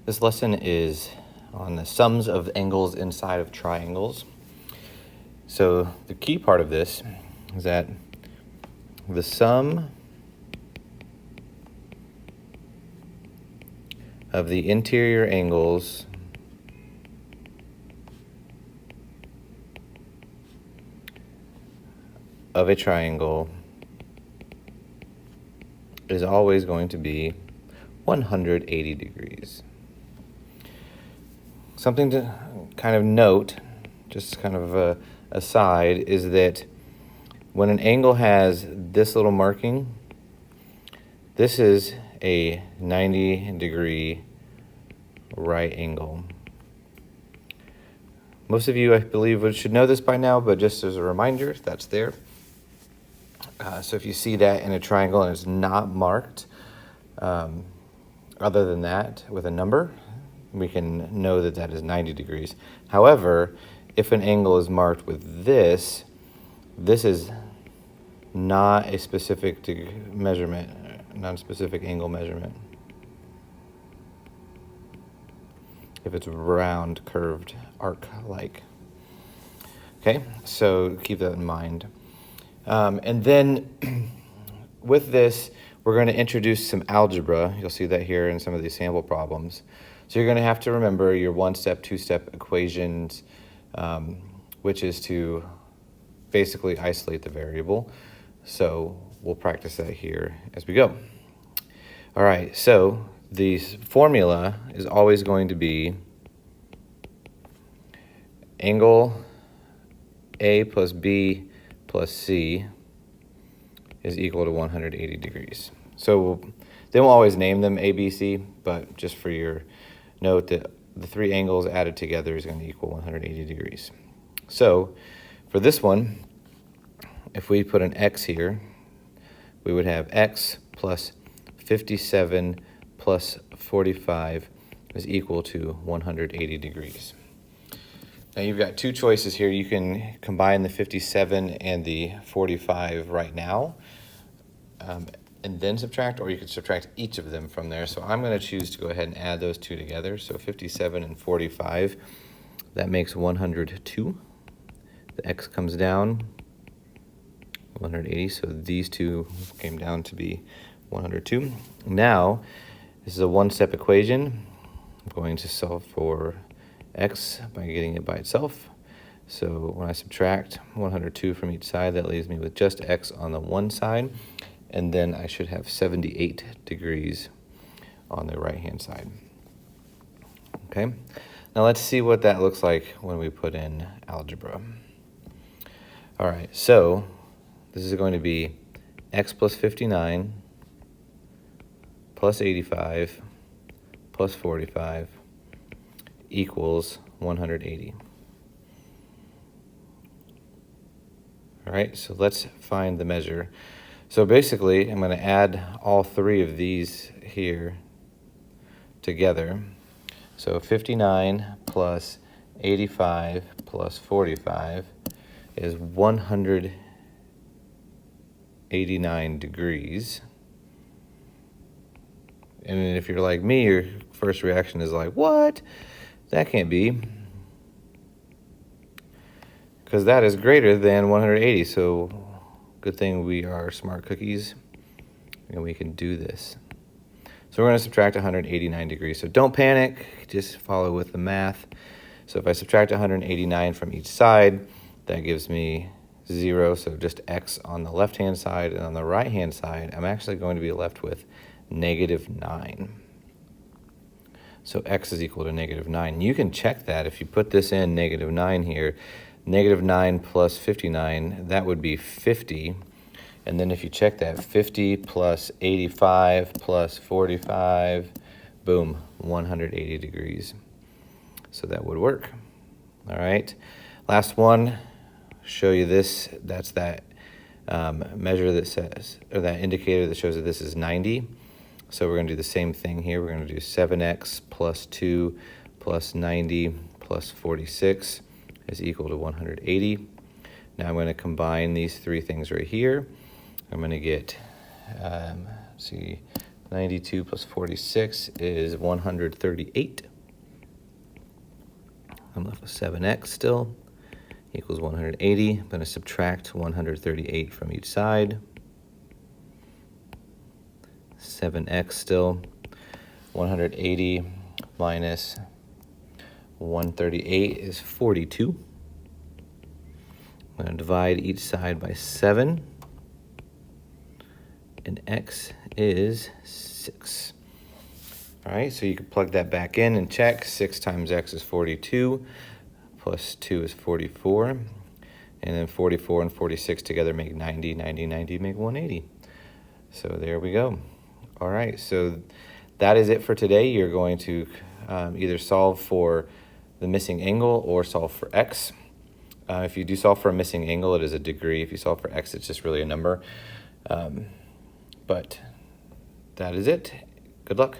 This lesson is on the sums of angles inside of triangles. So the key part of this is that the sum of the interior angles of a triangle is always going to be 180 degrees. Something to kind of note, just kind of a aside, is that when an angle has this little marking, this is a 90-degree right angle. Most of you, I believe, should know this by now, but just as a reminder, that's there. So if you see that in a triangle and it's not marked, other than that, with a number, we can know that that is 90 degrees. However, if an angle is marked with this is not a specific measurement, non-specific angle measurement. If it's round, curved, arc-like. Okay, so keep that in mind. And then with this, we're going to introduce some algebra. You'll see that here in some of these sample problems. So you're going to have to remember your one-step, two-step equations, which is to basically isolate the variable. So we'll practice that here as we go. All right, so the formula is always going to be angle A plus B plus C is equal to 180 degrees. So they won't always name them A, B, C, but just for your note that the three angles added together is going to equal 180 degrees. So for this one, if we put an X here, we would have X plus 57 plus 45 is equal to 180 degrees. Now you've got two choices here. You can combine the 57 and the 45 right now and then subtract, or you could subtract each of them from there. So I'm going to choose to go ahead and add those two together. So 57 and 45, that makes 102. The X comes down, 180, so these two came down to be 102. Now, this is a one-step equation. I'm going to solve for X by getting it by itself. So when I subtract 102 from each side, that leaves me with just X on the one side, and then I should have 78 degrees on the right-hand side. Okay, now let's see what that looks like when we put in algebra. All right, so this is going to be X plus 59 plus 85 plus 45 equals 180. All right, so let's find the measure. So basically, I'm going to add all three of these here together. So 59 plus 85 plus 45 is 189 degrees. And if you're like me, your first reaction is like, what? That can't be. Because that is greater than 180. So good thing we are smart cookies and we can do this. So we're going to subtract 189 degrees. So don't panic, just follow with the math. So if I subtract 189 from each side, that gives me 0. So just X on the left-hand side, and on the right-hand side, I'm actually going to be left with -9. So X is equal to -9. You can check that if you put this in -9 here. -9 plus 59, that would be 50. And then if you check that, 50 plus 85 plus 45, boom, 180 degrees. So that would work. All right, last one, show you this. That's that measure that says, or that indicator that shows that this is 90. So we're going to do the same thing here. We're going to do 7x plus 2 plus 90 plus 46 is equal to 180. Now I'm going to combine these three things right here. I'm going to get, see, 92 plus 46 is 138. I'm left with 7x still, equals 180. I'm going to subtract 138 from each side. 7x still. 180 minus 138 is 42. I'm going to divide each side by 7. And x is 6. All right, so you can plug that back in and check. 6 times x is 42, plus 2 is 44. And then 44 and 46 together make 90, 90, 90 make 180. So there we go. All right, so that is it for today. You're going to either solve for the missing angle or solve for x. If you do solve for a missing angle, it is a degree. If you solve for x, it's just really a number. But that is it. Good luck.